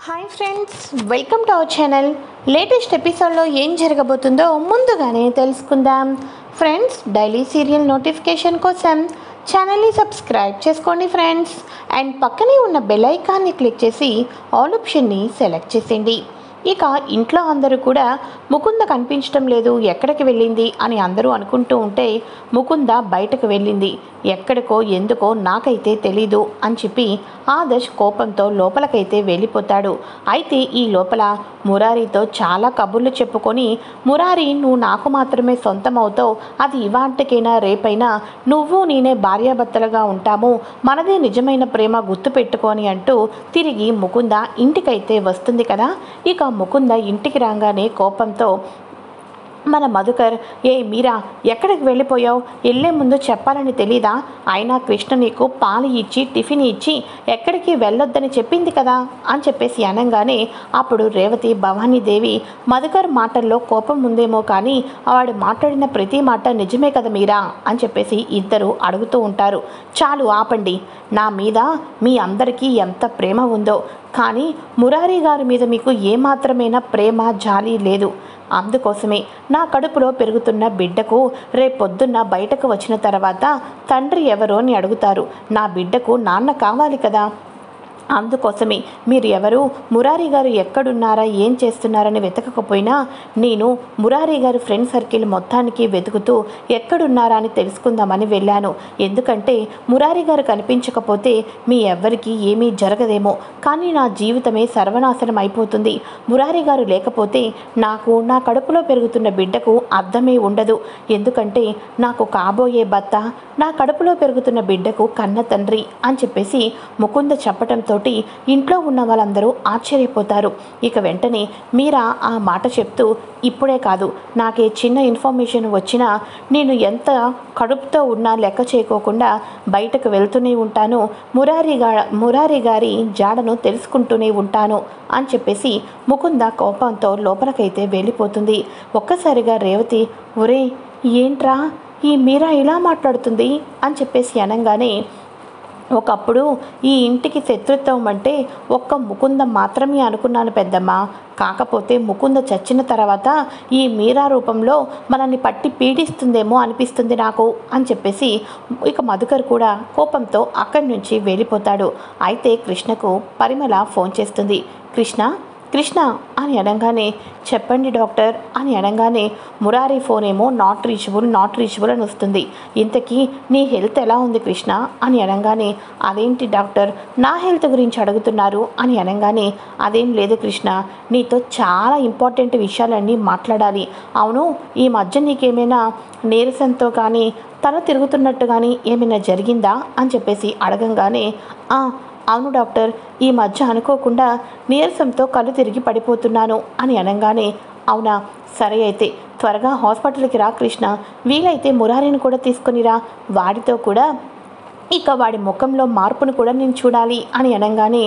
Hi friends, welcome to our channel. Latest ఎపిసోడ్లో ఏం జరగబోతుందో ముందుగానే తెలుసుకుందాం. ఫ్రెండ్స్, డైలీ సీరియల్ నోటిఫికేషన్ కోసం ఛానల్ని సబ్స్క్రైబ్ చేసుకోండి ఫ్రెండ్స్. అండ్ పక్కనే ఉన్న బెల్ ఐకాన్ని క్లిక్ చేసి ఆల్ ఆప్షన్ని సెలెక్ట్ చేసేయండి. ఇక ఇంట్లో అందరూ కూడా ముకుంద కనిపించడం లేదు, ఎక్కడికి వెళ్ళింది అని అందరూ అనుకుంటూ ఉంటే ముకుంద బయటకు వెళ్ళింది, ఎక్కడికో ఎందుకో నాకైతే తెలీదు అని చెప్పి ఆదర్శ్ కోపంతో లోపలకైతే వెళ్ళిపోతాడు. అయితే ఈ లోపల మురారితో చాలా కబుర్లు చెప్పుకొని, మురారి నువ్వు నాకు మాత్రమే సొంతం అవుతావు, అది ఇవాంటికైనా రేపైనా నువ్వు నేనే భార్యాభర్తలుగా ఉంటాము, మనదే నిజమైన ప్రేమ గుర్తుపెట్టుకొని అంటూ తిరిగి ముకుంద ఇంటికైతే వస్తుంది కదా. ఇక ముకుంద ఇంటికి రాగానే కోపంతో మన మధుకర్, ఏ మీరా ఎక్కడికి వెళ్ళిపోయావు, వెళ్ళే ముందు చెప్పాలని తెలీదా, అయినా కృష్ణ నీకు పాలు ఇచ్చి టిఫిన్ ఇచ్చి ఎక్కడికి వెళ్ళొద్దని చెప్పింది కదా అని చెప్పేసి అనగానే అప్పుడు రేవతి, భవానీదేవి మధుకర్ మాటల్లో కోపం ఉందేమో కానీ వాడు మాట్లాడిన ప్రతి మాట నిజమే కదా మీరా అని చెప్పేసి ఇద్దరు అడుగుతూ ఉంటారు. చాలు ఆపండి, నా మీద మీ అందరికీ ఎంత ప్రేమ ఉందో, కానీ మురారి గారి మీద మీకు ఏమాత్రమైనా ప్రేమ జాలి లేదు. అందుకోసమే నా కడుపులో పెరుగుతున్న బిడ్డకు రేపొద్దున్న బయటకు వచ్చిన తర్వాత తండ్రి ఎవరో అని అడుగుతారు. నా బిడ్డకు నాన్న కావాలి కదా, అందుకోసమే మీరు ఎవరు, మురారి గారు ఎక్కడున్నారా ఏం చేస్తున్నారని వెతకకపోయినా నేను మురారి గారి ఫ్రెండ్ సర్కిల్ మొత్తానికి వెతుకుతూ ఎక్కడున్నారా అని తెలుసుకుందామని వెళ్ళాను. ఎందుకంటే మురారి గారు కనిపించకపోతే మీ ఎవ్వరికీ ఏమీ జరగదేమో, కానీ నా జీవితమే సర్వనాశనం అయిపోతుంది. మురారి గారు లేకపోతే నాకు నా కడుపులో పెరుగుతున్న బిడ్డకు అర్థమే ఉండదు. ఎందుకంటే నాకు కాబోయే భర్త నా కడుపులో పెరుగుతున్న బిడ్డకు కన్న తండ్రి అని చెప్పేసి ముకుంద చెప్పటంతో ఇంట్లో ఉన్న వాళ్ళందరూ ఆశ్చర్యపోతారు. ఇక వెంటనే మీరా ఆ మాట చెప్తూ, ఇప్పుడే కాదు నాకే చిన్న ఇన్ఫర్మేషన్ వచ్చినా నేను ఎంత కడుపుతో ఉన్నా లెక్క చేయకోకుండా బయటకు వెళ్తూనే ఉంటాను, మురారి గారి జాడను తెలుసుకుంటూనే ఉంటాను అని చెప్పేసి ముకుంద కోపంతో లోపలికైతే వెళ్ళిపోతుంది. ఒక్కసారిగా రేవతి, ఒరే ఏంట్రా ఈ మీరా ఇలా మాట్లాడుతుంది అని చెప్పేసి అనగానే, ఒకప్పుడు ఈ ఇంటికి శత్రుత్వం అంటే ఒక్క ముకుంద మాత్రమే అనుకున్నాను పెద్దమ్మ, కాకపోతే ముకుంద చచ్చిన తర్వాత ఈ మీరా రూపంలో మనల్ని పట్టి పీడిస్తుందేమో అనిపిస్తుంది నాకు అని చెప్పేసి ఇక మధుకర్ కూడా కోపంతో అక్కడి నుంచి వెళ్ళిపోతాడు. అయితే కృష్ణకు పరిమళ ఫోన్ చేస్తుంది. కృష్ణ అని అనగానే, చెప్పండి డాక్టర్ అని అనగానే మురారి ఫోన్ ఏమో నాట్ రీచబుల్ అని వస్తుంది. ఇంతకీ నీ హెల్త్ ఎలా ఉంది కృష్ణ అని అనగానే, అదేంటి డాక్టర్ నా హెల్త్ గురించి అడుగుతున్నారు అని అనగానే, అదేం లేదు కృష్ణ, నీతో చాలా ఇంపార్టెంట్ విషయాలన్నీ మాట్లాడాలి. అవును, ఈ మధ్య నీకేమైనా నీరసంతో కానీ తల తిరుగుతున్నట్టు కానీ ఏమైనా జరిగిందా అని చెప్పేసి అడగంగానే, అవును డాక్టర్, ఈ మధ్య అనుకోకుండా నీరసంతో కళ్ళు తిరిగి పడిపోతున్నాను అని అనగానే, అవునా, సరే అయితే త్వరగా హాస్పిటల్కి రా కృష్ణ, వీలైతే మురారిని కూడా తీసుకునిరా, వాడితో కూడా ఇక వాడి ముఖంలో మార్పును కూడా నేను చూడాలి అని అనగానే,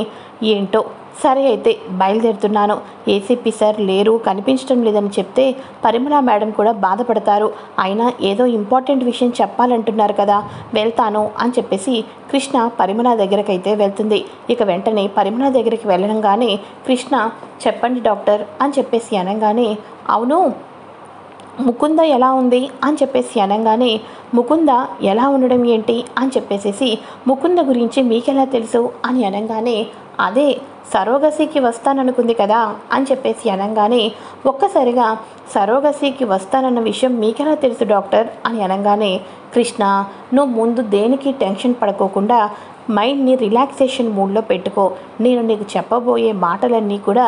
ఏంటో సరే అయితే బయలుదేరుతున్నాను, ఏసీపీ సార్ లేరు కనిపించడం లేదని చెప్తే పరిమళ మేడం కూడా బాధపడతారు, అయినా ఏదో ఇంపార్టెంట్ విషయం చెప్పాలంటున్నారు కదా, వెళ్తాను అని చెప్పేసి కృష్ణ పరిమళ దగ్గరకైతే వెళ్తుంది. ఇక వెంటనే పరిమళ దగ్గరికి వెళ్ళగానే కృష్ణ, చెప్పండి డాక్టర్ అని చెప్పేసి అనగానే, అవును ముకుంద ఎలా ఉంది అని చెప్పేసి అనగానే, ముకుంద ఎలా ఉండడం ఏంటి అని చెప్పేసి ముకుంద గురించి మీకెలా తెలుసు అని అనగానే, అదే సరోగసీకి వస్తాననుకుంది కదా అని చెప్పేసి అనగానే, ఒక్కసారిగా సరోగసీకి వస్తానన్న విషయం మీకెలా తెలుసు డాక్టర్ అని అనగానే, కృష్ణ నువ్వు ముందు దేనికి టెన్షన్ పడుకోకుండా మైండ్ని రిలాక్సేషన్ మూడ్లో పెట్టుకో, నేను నీకు చెప్పబోయే మాటలన్నీ కూడా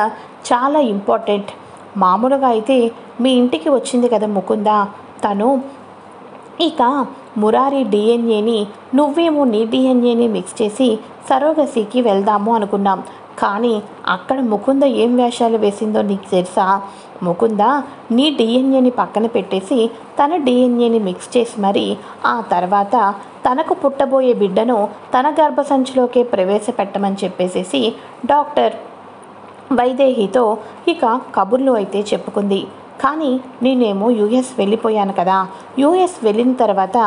చాలా ఇంపార్టెంట్. మామూలుగా అయితే మీ ఇంటికి వచ్చింది కదా ముకుంద, తను ఇక మురారి డిఎన్ఏని నువ్వేమో నీ డిఎన్ఏని మిక్స్ చేసి సరోగసీకి వెళ్దాము అనుకున్నాం, కానీ అక్కడ ముకుంద ఏం వేషాలు వేసిందో నీకు తెలుసా, ముకుంద నీ డిఎన్ఏని పక్కన పెట్టేసి తన డిఎన్ఏని మిక్స్ చేసి మరి ఆ తర్వాత తనకు పుట్టబోయే బిడ్డను తన గర్భసంచిలోకే ప్రవేశపెట్టమని చెప్పేసి డాక్టర్ వైదేహితో ఇక కబుర్లు అయితే చెప్పుకుంది. కానీ నేనేమో యూఎస్ వెళ్ళిపోయాను కదా, యూఎస్ వెళ్ళిన తర్వాత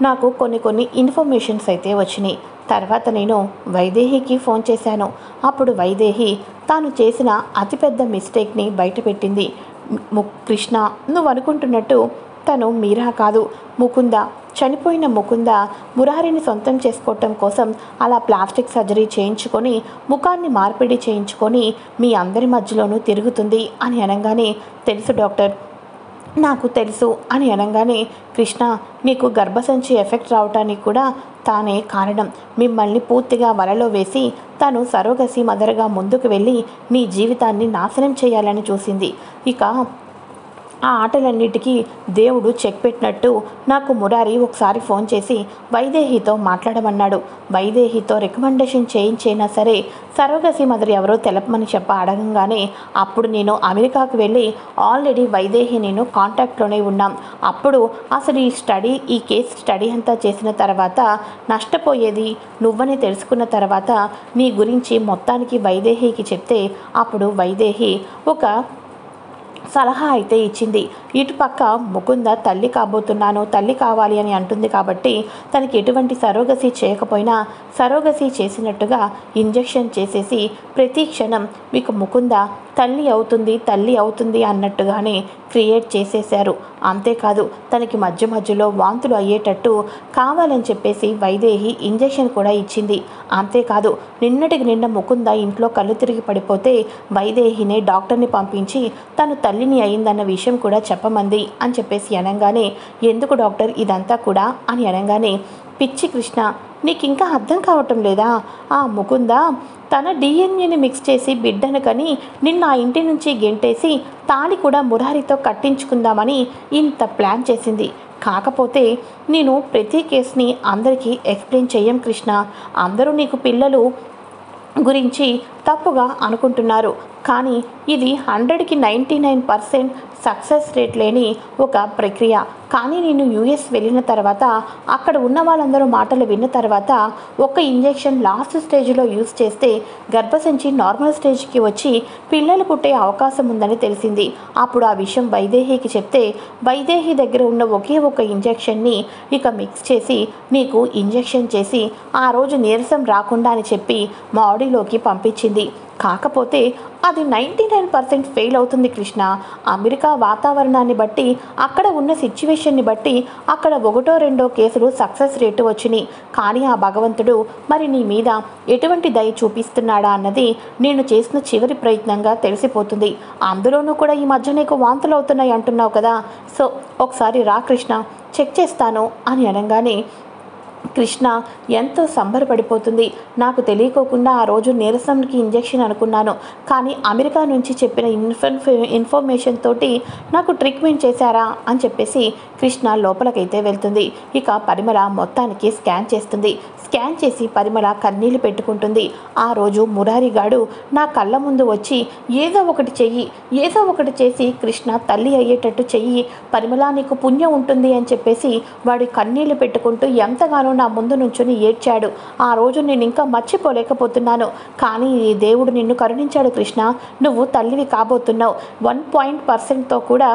నాకు కొన్ని ఇన్ఫర్మేషన్స్ అయితే వచ్చినాయి. తర్వాత నేను వైదేహికి ఫోన్ చేశాను. అప్పుడు వైదేహి తాను చేసిన అతిపెద్ద మిస్టేక్ని బయటపెట్టింది. కృష్ణ, నువ్వు అనుకుంటున్నట్టు తను మీరా కాదు, ముకుంద. చనిపోయిన ముకుంద మురారిని సొంతం చేసుకోవటం కోసం అలా ప్లాస్టిక్ సర్జరీ చేయించుకొని ముఖాన్ని మార్పిడి చేయించుకొని మీ అందరి మధ్యలోనూ తిరుగుతుంది అని అనగానే, తెలుసు డాక్టర్, నాకు తెలుసు అని అనగానే, కృష్ణ, నీకు గర్భసంచి ఎఫెక్ట్ రావటానికి కూడా తానే కారణం. మిమ్మల్ని పూర్తిగా వలలో వేసి తను సరోగసి మదర్గా ముందుకు వెళ్ళి నీ జీవితాన్ని నాశనం చేయాలని చూసింది. ఇక ఆ ఆటలన్నిటికీ దేవుడు చెక్ పెట్టినట్టు నాకు మురారి ఒకసారి ఫోన్ చేసి వైదేహితో మాట్లాడమన్నాడు. వైదేహితో రికమెండేషన్ చేయించైనా సరే సరోగసి మదర్ ఎవరో తెలపమని అడగంగానే అప్పుడు నేను అమెరికాకు వెళ్ళి ఆల్రెడీ వైదేహి నేను కాంటాక్ట్లోనే ఉన్నాం. అప్పుడు అసలు ఈ కేస్ స్టడీ అంతా చేసిన తర్వాత నష్టపోయేది నువ్వనే తెలుసుకున్న తర్వాత నీ గురించి మొత్తానికి వైదేహికి చెప్తే అప్పుడు వైదేహి ఒక సలహా అయితే ఇచ్చింది. ఇటుపక్క ముకుంద తల్లి కాబోతున్నాను, తల్లి కావాలి అని అంటుంది కాబట్టి తనకి ఎటువంటి సరోగసి చేయకపోయినా సరోగసి చేసినట్టుగా ఇంజెక్షన్ చేసేసి ప్రతి క్షణం మీకు ముకుంద తల్లి అవుతుంది అన్నట్టుగానే క్రియేట్ చేసేశారు. అంతేకాదు తనకి మధ్య మధ్యలో వాంతులు అయ్యేటట్టు కావాలని చెప్పేసి వైదేహి ఇంజెక్షన్ కూడా ఇచ్చింది. అంతేకాదు నిన్నటికి నిన్న ముకుంద ఇంట్లో కళ్ళు తిరిగి పడిపోతే వైదేహినే డాక్టర్ని పంపించి తను తల్లిని అయిందన్న విషయం కూడా చెప్పమంది అని చెప్పేసి అనగానే, ఎందుకు డాక్టర్ ఇదంతా కూడా అని అనగానే, పిచ్చి కృష్ణ, నీకు ఇంకా అర్థం కావటం లేదా? ఆ ముకుంద తన డిఎన్ఏని మిక్స్ చేసి బిడ్డను కని నిన్న ఆ ఇంటి నుంచి గెంటేసి తాళి కూడా మురారితో కట్టించుకుందామని ఇంత ప్లాన్ చేసింది. కాకపోతే నేను ప్రతి కేసుని అందరికీ ఎక్స్ప్లెయిన్ చెయ్యం కృష్ణ. అందరూ నీకు పిల్లలు గురించి తప్పుగా అనుకుంటున్నారు, కానీ ఇది 100కి 99% సక్సెస్ రేట్ లేని ఒక ప్రక్రియ. కానీ నేను యూఎస్ వెళ్ళిన తర్వాత అక్కడ ఉన్న వాళ్ళందరూ మాటలు విన్న తర్వాత ఒక ఇంజెక్షన్ లాస్ట్ స్టేజ్లో యూస్ చేస్తే గర్భసంచి నార్మల్ స్టేజ్కి వచ్చి పిల్లలు పుట్టే అవకాశం ఉందని తెలిసింది. అప్పుడు ఆ విషయం వైదేహికి చెప్తే వైదేహి దగ్గర ఉన్న ఒకే ఒక ఇంజెక్షన్ని ఇక మిక్స్ చేసి నీకు ఇంజెక్షన్ చేసి ఆ రోజు నీరసం రాకుండా అని చెప్పి మా ఆడిలోకి పంపించింది. కాకపోతే అది 99% ఫెయిల్ అవుతుంది కృష్ణ. అమెరికా వాతావరణాన్ని బట్టి అక్కడ ఉన్న సిచ్యువేషన్ని బట్టి అక్కడ 1-2 కేసులు సక్సెస్ రేటు వచ్చినాయి. కానీ ఆ భగవంతుడు మరి నీ మీద ఎటువంటి దయ చూపిస్తున్నాడా అన్నది నేను చేసిన చివరి ప్రయత్నంగా తెలిసిపోతుంది. అందులోనూ కూడా ఈ మధ్య నీకు వాంతులు అవుతున్నాయి అంటున్నావు కదా, సో ఒకసారి రా కృష్ణ, చెక్ చేస్తాను అని అనగానే కృష్ణ ఎంతో సంబరపడిపోతుంది. నాకు తెలియకోకుండా ఆ రోజు నీరసంకి ఇంజెక్షన్ అనుకున్నాను, కానీ అమెరికా నుంచి చెప్పిన ఇన్ఫర్మేషన్ తోటి నాకు ట్రీట్మెంట్ చేశారా అని చెప్పేసి కృష్ణ లోపలికైతే వెళ్తుంది. ఇక పరిమళ మొత్తానికి స్కాన్ చేస్తుంది. స్కాన్ చేసి పరిమళ కన్నీళ్లు పెట్టుకుంటుంది. ఆ రోజు మురారిగాడు నా కళ్ళ ముందు వచ్చి ఏదో ఒకటి చెయ్యి, ఏదో ఒకటి చేసి కృష్ణ తల్లి అయ్యేటట్టు చెయ్యి, పరిమళ నీకు పుణ్యం ఉంటుంది అని చెప్పేసి వాడి కన్నీళ్లు పెట్టుకుంటూ ఎంతగానో నా ముందు నుంచుని ఏడ్చాడు. ఆ రోజు నేను ఇంకా మర్చిపోలేకపోతున్నాను. కానీ ఈ దేవుడు నిన్ను కరుణించాడు కృష్ణ. నువ్వు తల్లివి కాబోతున్నావు. 1% కూడా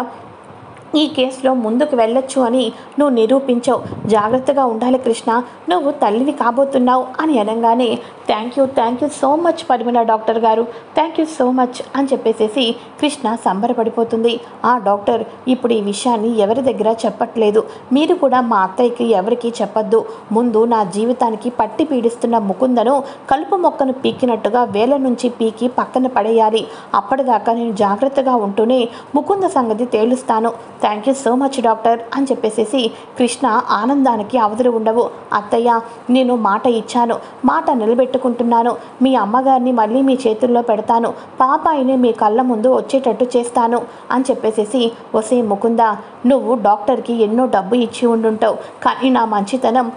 ఈ కేసులో ముందుకు వెళ్ళొచ్చు అని నువ్వు నిరూపించావు. జాగ్రత్తగా ఉండాలి కృష్ణ, నువ్వు తల్లివి కాబోతున్నావు అని అనగానే thank you so much Parimala doctor గారు, థ్యాంక్ యూ సో మచ్ అని చెప్పేసేసి కృష్ణ సంబరపడిపోతుంది. ఆ డాక్టర్ ఇప్పుడు ఈ విషయాన్ని ఎవరి దగ్గర చెప్పట్లేదు, మీరు కూడా మా అత్తయ్యకి ఎవరికి చెప్పొద్దు. ముందు నా జీవితానికి పట్టి పీడిస్తున్న ముకుందను కలుపు మొక్కను పీకినట్టుగా వేల నుంచి పీకి పక్కన పడేయాలి. అప్పటిదాకా నేను జాగ్రత్తగా ఉంటూనే ముకుంద సంగతి తేలుస్తాను. Thank you so much doctor అని చెప్పేసేసి కృష్ణ ఆనందానికి అవధులు ఉండవు. అత్తయ్య, నేను మాట ఇచ్చాను, మాట నిలబెట్టుకుంటున్నాను. మీ అమ్మగారిని మళ్ళీ మీ చేతుల్లో పెడతాను, పాపాయిని మీ కళ్ళ ముందు వచ్చేటట్టు చేస్తాను అని చెప్పేసేసి, ఒసే ముకుంద, నువ్వు డాక్టర్కి ఎన్నో డబ్బు ఇచ్చి ఉండుంటావు, కానీ నా మంచితనం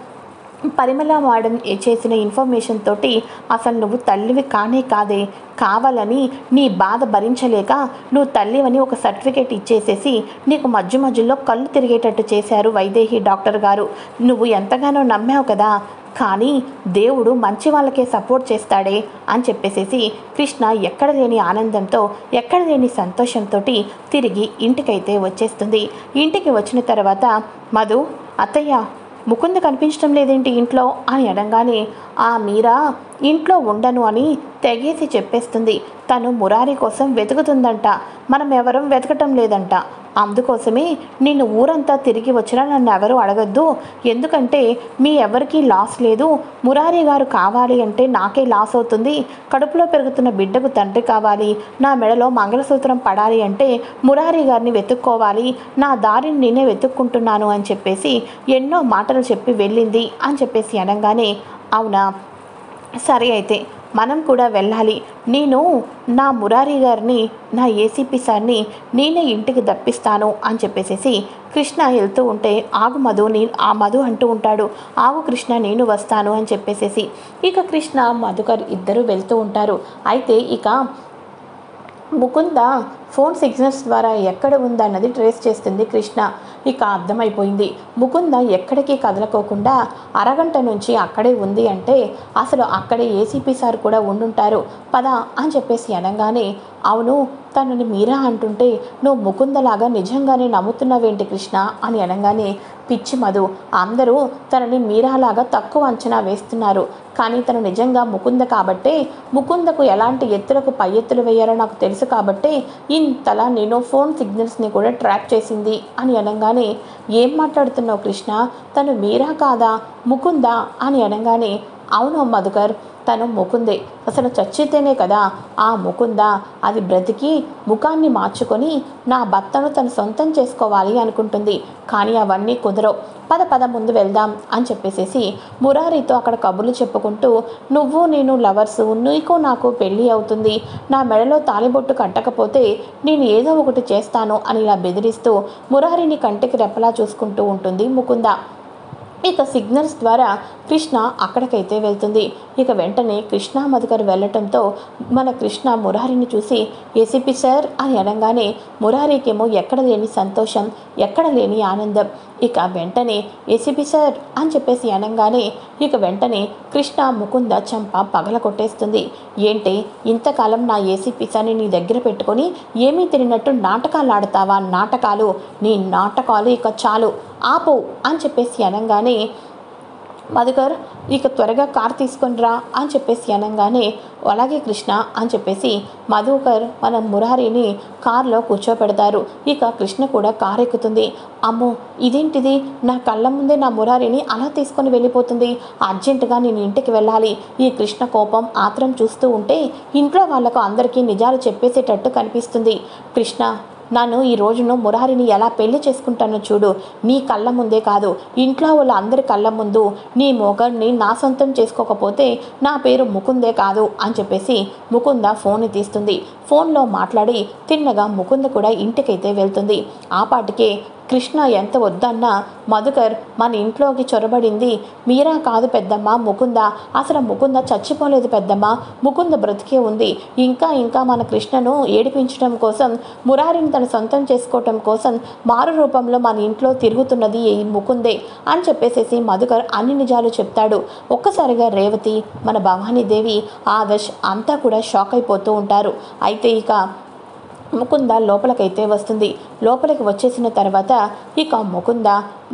పరిమళ మేడం చేసిన ఇన్ఫర్మేషన్ తోటి అసలు నువ్వు తల్లివి కానే కాదే. కావాలని నీ బాధ భరించలేక నువ్వు తల్లివని ఒక సర్టిఫికేట్ ఇచ్చేసేసి నీకు మధ్య మధ్యలో కళ్ళు తిరిగేటట్టు చేశారు వైదేహి డాక్టర్ గారు. నువ్వు ఎంతగానో నమ్మావు కదా, కానీ దేవుడు మంచి వాళ్ళకే సపోర్ట్ చేస్తాడే అని చెప్పేసేసి కృష్ణ ఎక్కడ లేని ఆనందంతో, ఎక్కడ లేని సంతోషంతో తిరిగి ఇంటికైతే వచ్చేస్తుంది. ఇంటికి వచ్చిన తర్వాత మధు, అత్తయ్య ముకుంద కనిపించడం లేదేంటి ఇంట్లో అని అనగానే ఆ మీరా ఇంట్లో ఉండను అని తెగేసి చెప్పేస్తుంది. తను మురారి కోసం వెతుకుతుందంట, మనం ఎవరం వెతకటం లేదంట. అందుకోసమే నేను ఊరంతా తిరిగి వచ్చినా నన్ను ఎవరు అడగద్దు, ఎందుకంటే మీ ఎవరికీ లాస్ లేదు. మురారి గారు కావాలి అంటే నాకే లాస్ అవుతుంది. కడుపులో పెరుగుతున్న బిడ్డకు తండ్రి కావాలి, నా మెడలో మంగళసూత్రం పడాలి అంటే మురారి గారిని వెతుక్కోవాలి, నా దారిని నేనే వెతుక్కుంటున్నాను అని చెప్పేసి ఎన్నో మాటలు చెప్పి వెళ్ళింది అని చెప్పేసి అనగానే అవునా, సరే అయితే మనం కూడా వెళ్ళాలి. నేను నా మురారి గారిని, నా ఏసీపీ సార్ని నేనే ఇంటికి దప్పిస్తాను అని చెప్పేసి కృష్ణ వెళ్తూ ఉంటే ఆగు మధు, ఆ మధు అంటూ ఉంటాడు, ఆగు కృష్ణ నేను వస్తాను అని చెప్పేసి ఇక కృష్ణ మధుకర్ ఇద్దరు వెళ్తూ ఉంటారు. అయితే ఇక ముకుంద ఫోన్ సిగ్నల్స్ ద్వారా ఎక్కడ ఉందన్నది ట్రేస్ చేస్తుంది కృష్ణ. ఇక అర్థమైపోయింది, ముకుంద ఎక్కడికి కదలకోకుండా అరగంట నుంచి అక్కడే ఉంది అంటే అసలు అక్కడే ఏసీపీ సార్ కూడా ఉండుంటారు, పద అని చెప్పేసి అనగానే అవును తనని మీరా అంటుంటే నువ్వు ముకుందలాగా నిజంగానే నమ్ముతున్నావేంటి కృష్ణ అని అనగానే పిచ్చి మధు, అందరూ తనని మీరాలాగా తక్కువ అంచనా వేస్తున్నారు, కానీ తను నిజంగా ముకుంద కాబట్టే, ముకుందకు ఎలాంటి ఎత్తులకు పై ఎత్తులు వేయాలో నాకు తెలుసు కాబట్టే ఇంతలా నేను ఫోన్ సిగ్నల్స్ని కూడా ట్రాక్ చేసింది అని అనగానే ఏం మాట్లాడుతున్నావు కృష్ణ, తను మీరా కాదా ముకుందా అని అనగానే అవును మధుకర్, తను ముకుందే, అసలు చచ్చితేనే కదా ఆ ముకుంద అది బ్రతికి ముఖాన్ని మార్చుకొని నా భర్తను తను సొంతం చేసుకోవాలి అనుకుంటుంది, కానీ అవన్నీ కుదరవు, పద పద ముందు వెళ్దాం అని చెప్పేసి మురారితో అక్కడ కబుర్లు చెప్పుకుంటూ నువ్వు నేను లవర్సు, నీకు నాకు పెళ్ళి అవుతుంది, నా మెడలో తాలిబొట్టు కట్టకపోతే నేను ఏదో ఒకటి చేస్తాను అని ఇలా బెదిరిస్తూ మురారిని కంటికి రెప్పలా చూసుకుంటూ ఉంటుంది ముకుంద. ఇక సిగ్నల్స్ ద్వారా కృష్ణ అక్కడికైతే వెళ్తుంది. ఇక వెంటనే కృష్ణ మధుకర్ వెళ్ళటంతో మన కృష్ణ మురారిని చూసి ఏసీపీ సార్ అని అనగానే మురారికేమో ఎక్కడ లేని సంతోషం, ఎక్కడ లేని ఆనందం. ఇక వెంటనే ఏసీపీ సార్ అని చెప్పేసి అనగానే ఇక వెంటనే కృష్ణ ముకుంద చంప పగల కొట్టేస్తుంది. ఏంటి ఇంతకాలం నా ఏసీపీ సార్ని నీ దగ్గర పెట్టుకొని ఏమీ తిరిగినట్టు నాటకాలు ఆడతావా, నాటకాలు, నీ నాటకాలు ఇక చాలు ఆపు అని చెప్పేసి అనగానే మధుకర్ ఇక త్వరగా కార్ తీసుకొని రా అని చెప్పేసి అనగానే అలాగే కృష్ణ అని చెప్పేసి మధుకర్ మన మురారిని కారులో కూర్చోపెడతారు. ఇక కృష్ణ కూడా కారు ఎక్కుతుంది. అమ్మో ఇదేంటిది, నా కళ్ళ ముందే నా మురారిని అలా తీసుకొని వెళ్ళిపోతుంది, అర్జెంటుగా నేను ఇంటికి వెళ్ళాలి. ఈ కృష్ణ కోపం ఆత్రం చూస్తూ ఉంటే ఇంట్లో వాళ్ళకు అందరికీ నిజాలు చెప్పేసేటట్టు కనిపిస్తుంది. కృష్ణ నన్ను ఈ రోజును మురారిని ఎలా పెళ్లి చేసుకుంటానో చూడు, నీ కళ్ళ ముందే కాదు ఇంట్లో వాళ్ళ అందరి కళ్ళ ముందు నీ మొగడిని నా సొంతం చేసుకోకపోతే నా పేరు ముకుందే కాదు అని చెప్పేసి ముకుంద ఫోన్ని తీస్తుంది. ఫోన్లో మాట్లాడి తిన్నగా ముకుంద కూడా ఇంటికైతే వెళ్తుంది. ఆ పాటికే కృష్ణ ఎంత వద్దన్నా మధుకర్ మన ఇంట్లోకి చొరబడింది మీరా కాదు పెద్దమ్మ, ముకుంద, అసలు ముకుంద చచ్చిపోలేదు పెద్దమ్మ, ముకుంద బ్రతికే ఉంది, ఇంకా ఇంకా మన కృష్ణను ఏడిపించడం కోసం, మురారిని తన సొంతం చేసుకోవటం కోసం మారు రూపంలో మన ఇంట్లో తిరుగుతున్నది ఈ ముకుందే అని చెప్పేసేసి మధుకర్ అన్ని నిజాలు చెప్తాడు. ఒక్కసారిగా రేవతి, మన భవానీదేవి, ఆదర్శ్ అంతా కూడా షాక్ అయిపోతూ ఉంటారు. అయితే ఇక ముకుంద లోపలికైతే వస్తుంది. లోపలికి వచ్చేసిన తర్వాత ఇక ముకుంద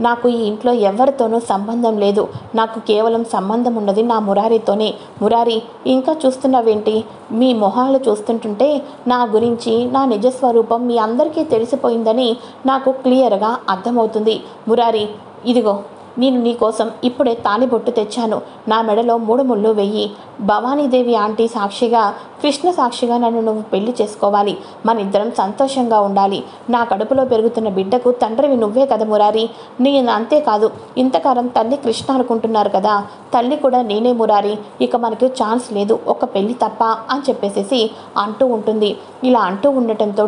నాకు ఈ ఇంట్లో ఎవరితోనూ సంబంధం లేదు, నాకు కేవలం సంబంధం ఉన్నది నా మురారితోనే. మురారి ఇంకా చూస్తున్నావేంటి, మీ మొహాలు చూస్తుంటుంటే నా గురించి నా నిజస్వరూపం మీ అందరికీ తెలిసిపోయిందని నాకు క్లియర్గా అర్థమవుతుంది. మురారి ఇదిగో నేను నీకోసం ఇప్పుడే తాళిబొట్టు తెచ్చాను, నా మెడలో 3 ముళ్ళు వెయ్యి, భవానీదేవి ఆంటీ సాక్షిగా, కృష్ణ సాక్షిగా నన్ను నువ్వు పెళ్లి చేసుకోవాలి, మన ఇద్దరం సంతోషంగా ఉండాలి, నా కడుపులో పెరుగుతున్న బిడ్డకు తండ్రివి నువ్వే కదా మురారి, నేను అంతేకాదు ఇంతకాలం తల్లి కృష్ణ అనుకుంటున్నారు కదా, తల్లి కూడా నేనే మురారి, ఇక మనకు ఛాన్స్ లేదు, ఒక పెళ్లి తప్ప అని చెప్పేసి అంటూ ఉంటుంది. ఇలా అంటూ ఉండటంతో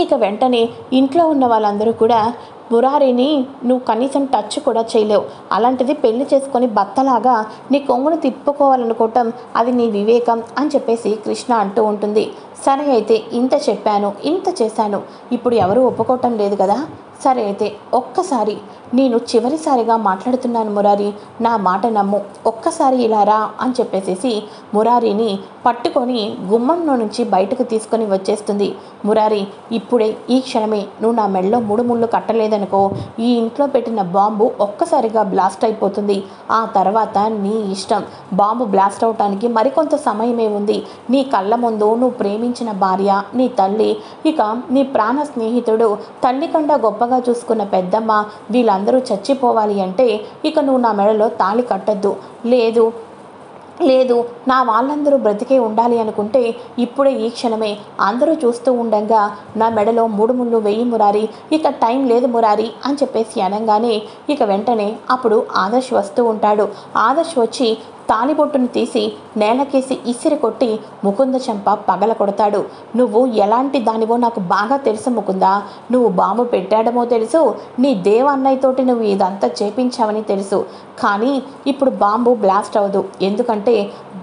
ఇక వెంటనే ఇంట్లో ఉన్న వాళ్ళందరూ కూడా మురారిని నువ్వు కనీసం టచ్ కూడా చేయలేవు, అలాంటిది పెళ్లి చేసుకొని భర్తలాగా నీ కొంగును తిప్పుకోవాలనుకోవటం అది నీ వివేకం అని చెప్పేసి కృష్ణ అంటూ ఉంటుంది. సరే అయితే ఇంత చెప్పాను, ఇంత చేశాను, ఇప్పుడు ఎవరూ ఒప్పుకోవటం లేదు కదా. సరే అయితే ఒక్కసారి నేను చివరిసారిగా మాట్లాడుతున్నాను మురారి, నా మాట నమ్ము, ఒక్కసారి ఇలా రా అని చెప్పేసేసి మురారిని పట్టుకొని గుమ్మంలో నుంచి బయటకు తీసుకొని వచ్చేస్తుంది. మురారి, ఇప్పుడే ఈ క్షణమే నువ్వు నా మెడలో 3 ముళ్ళు కట్టలేదనుకో, ఈ ఇంట్లో పెట్టిన బాంబు ఒక్కసారిగా బ్లాస్ట్ అయిపోతుంది. ఆ తర్వాత నీ ఇష్టం. బాంబు బ్లాస్ట్ అవటానికి మరికొంత సమయమే ఉంది. నీ కళ్ళ ముందు నువ్వు ప్రేమించిన భార్య, నీ తల్లి, ఇక నీ ప్రాణ స్నేహితుడు, తల్లి కంటే గొప్పగా చూసుకున్న పెద్దమ్మ, వీళ్ళందరూ చచ్చిపోవాలి అంటే ఇక నువ్వు నా మెడలో తాళి కట్టద్దు. లేదు లేదు, నా వాళ్ళందరూ బ్రతికే ఉండాలి అనుకుంటే ఇప్పుడే ఈ క్షణమే అందరూ చూస్తూ ఉండగా నా మెడలో 3 ముళ్ళు వెయ్యి మురారి, ఇక టైం లేదు మురారి అని చెప్పేసి అనగానే ఇక వెంటనే అప్పుడు ఆదర్శ్ వస్తూ ఉంటాడు. ఆదర్శ్ వచ్చి తాలిబొట్టును తీసి నేలకేసి ఇసిరి కొట్టి ముకుంద చెంప పగల కొడతాడు. నువ్వు ఎలాంటి దానివో నాకు బాగా తెలుసు ముకుంద. నువ్వు బాంబు పెట్టాడమో తెలుసు, నీ అన్నయ్యతోటి నువ్వు ఇదంతా చేపించావని తెలుసు. కానీ ఇప్పుడు బాంబు బ్లాస్ట్ అవ్వదు, ఎందుకంటే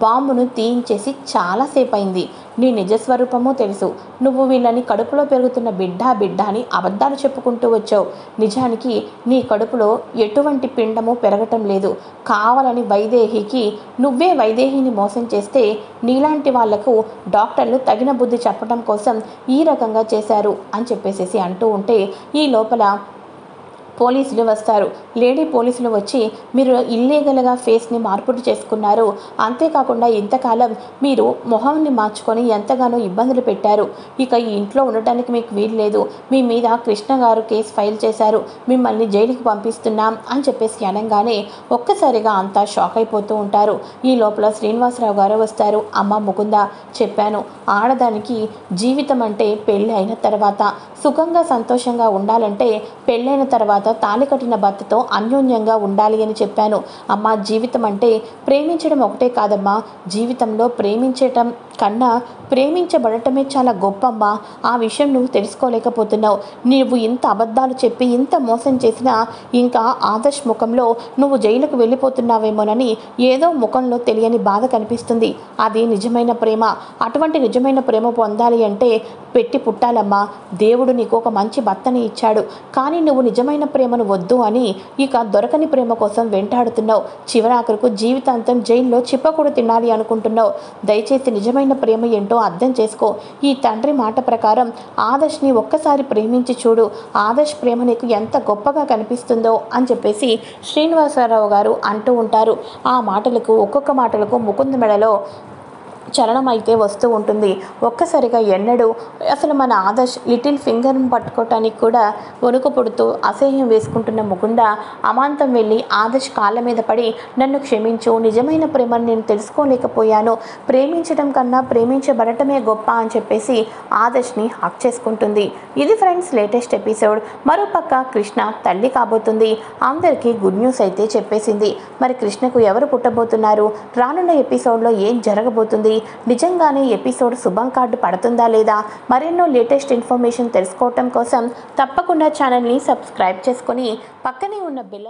బాంబును తీయించేసి చాలాసేపు అయింది. నీ నిజస్వరూపమో తెలుసు. నువ్వు వీళ్ళని కడుపులో పెరుగుతున్న బిడ్డ అని అబద్ధాలు చెప్పుకుంటూ వచ్చావు. నిజానికి నీ కడుపులో ఎటువంటి పిండము పెరగటం లేదు. కావాలని వైదేహికి నువ్వే వైదేహిని మోసం చేస్తే నీలాంటి వాళ్లకు డాక్టర్లు తగిన బుద్ధి చెప్పడం కోసం ఈ రకంగా చేశారు అని చెప్పేసేసి అంటూ ఉంటే ఈ లోపల పోలీసులు వస్తారు. లేడీ పోలీసులు వచ్చి మీరు ఇల్లీగల్గా ఫేస్ని మార్పుడు చేసుకున్నారు, అంతేకాకుండా ఇంతకాలం మీరు మొహాన్ని మార్చుకొని ఎంతగానో ఇబ్బందులు పెట్టారు, ఇక ఈ ఇంట్లో ఉండటానికి మీకు వీలు లేదు, మీ మీద కృష్ణ గారు కేసు ఫైల్ చేశారు, మిమ్మల్ని జైలుకి పంపిస్తున్నాం అని చెప్పేసి అనగానే ఒక్కసారిగా అంతా షాక్ అయిపోతూ ఉంటారు. ఈ లోపల శ్రీనివాసరావు గారు వస్తారు. అమ్మ ముకుంద, చెప్పాను, ఆడదానికి జీవితం అంటే పెళ్ళి అయిన తర్వాత సుఖంగా సంతోషంగా ఉండాలంటే పెళ్ళైన తర్వాత తాళి కట్టిన భర్తతో అన్యోన్యంగా ఉండాలి అని చెప్పాను. అమ్మ, జీవితం అంటే ప్రేమించడం ఒకటే కాదమ్మా, జీవితంలో ప్రేమించటం కన్నా ప్రేమించబడటమే చాలా గొప్పమ్మా. ఆ విషయం నువ్వు తెలుసుకోలేకపోతున్నావు. నువ్వు ఇంత అబద్ధాలు చెప్పి ఇంత మోసం చేసినా ఇంకా ఆదర్శ్ ముఖంలో నువ్వు జైలుకు వెళ్ళిపోతున్నావేమోనని ఏదో ముఖంలో తెలియని బాధ కనిపిస్తుంది. అది నిజమైన ప్రేమ. అటువంటి నిజమైన ప్రేమ పొందాలి అంటే పెట్టి పుట్టాలమ్మా. దేవుడు నీకు ఒక మంచి భర్తని ఇచ్చాడు, కానీ నువ్వు నిజమైన ప్రేమను వద్దు అని ఇక దొరకని ప్రేమ కోసం వెంటాడుతున్నావు. చివరాఖరుకు జీవితాంతం జైల్లో చిప్పకూడ తినాలి అనుకుంటున్నావు. దయచేసి నిజమైన ప్రేమ ఏంటో అర్థం చేసుకో. ఈ తండ్రి మాట ప్రకారం ఆదర్శ్ని ఒక్కసారి ప్రేమించి చూడు. ఆదర్శ్ ప్రేమ నీకు ఎంత గొప్పగా కనిపిస్తుందో అని చెప్పేసి శ్రీనివాసరావు గారు అంటూ ఉంటారు. ఆ మాటలకు ఒక్కొక్క మాటలకు ముకుంద మెడలో చలనం అయితే వస్తూ ఉంటుంది. ఒక్కసారిగా ఎన్నడూ అసలు మన ఆదర్శ్ లిటిల్ ఫింగర్ని పట్టుకోవటానికి కూడా వణుకు పుడుతూ అసహ్యం వేసుకుంటున్న ముకుంద అమాంతం వెళ్ళి ఆదర్శ్ కాళ్ళ మీద పడి నన్ను క్షమించు, నిజమైన ప్రేమను నేను తెలుసుకోలేకపోయాను, ప్రేమించడం కన్నా ప్రేమించబడటమే గొప్ప అని చెప్పేసి ఆదర్శ్ని హక్ చేసుకుంటుంది. ఇది ఫ్రెండ్స్ లేటెస్ట్ ఎపిసోడ్. మరోపక్క కృష్ణ తల్లి కాబోతుంది. అందరికీ గుడ్ న్యూస్ అయితే చెప్పేసింది. మరి కృష్ణకు ఎవరు పుట్టబోతున్నారు, రానున్న ఎపిసోడ్లో ఏం జరగబోతుంది, నిజంగానే ఎపిసోడ్ శుభం కార్డు పడుతుందా లేదా, మరెన్నో లేటెస్ట్ ఇన్ఫర్మేషన్ తెలుసుకోవటం కోసం తప్పకుండా ఛానల్ని సబ్స్క్రైబ్ చేసుకొని పక్కనే ఉన్న బెల్